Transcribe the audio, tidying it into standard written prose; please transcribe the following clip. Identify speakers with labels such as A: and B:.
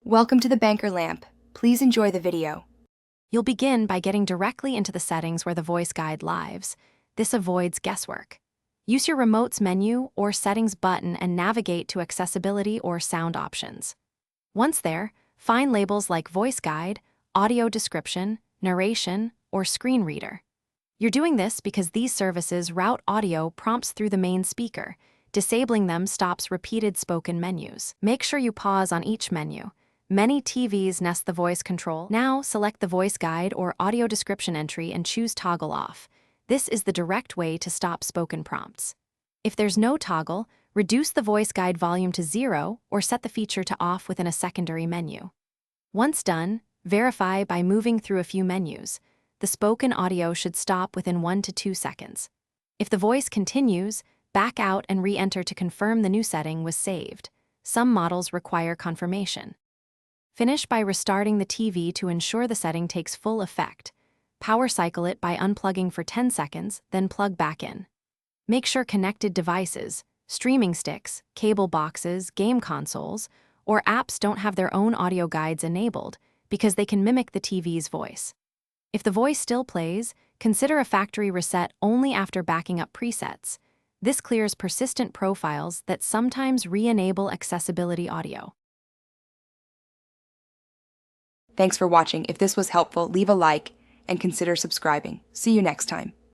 A: Welcome to the Banker Lamp. Please enjoy the video.
B: You'll begin by getting directly into the settings where the voice guide lives. This avoids guesswork. Use your remote's menu or settings button and navigate to accessibility or sound options. Once there, find labels like voice guide, audio description, narration, or screen reader. You're doing this because these services route audio prompts through the main speaker. Disabling them stops repeated spoken menus. Make sure you pause on each menu. Many TVs nest the voice control. Now, select the voice guide or audio description entry and choose toggle off. This is the direct way to stop spoken prompts. If there's no toggle, reduce the voice guide volume to 0 or set the feature to off within a secondary menu. Once done, verify by moving through a few menus. The spoken audio should stop within 1 to 2 seconds. If the voice continues, back out and re-enter to confirm the new setting was saved. Some models require confirmation. Finish by restarting the TV to ensure the setting takes full effect. Power cycle it by unplugging for 10 seconds, then plug back in. Make sure connected devices, streaming sticks, cable boxes, game consoles, or apps don't have their own audio guides enabled because they can mimic the TV's voice. If the voice still plays, consider a factory reset only after backing up presets. This clears persistent profiles that sometimes re-enable accessibility audio.
A: Thanks for watching. If this was helpful, leave a like and consider subscribing. See you next time.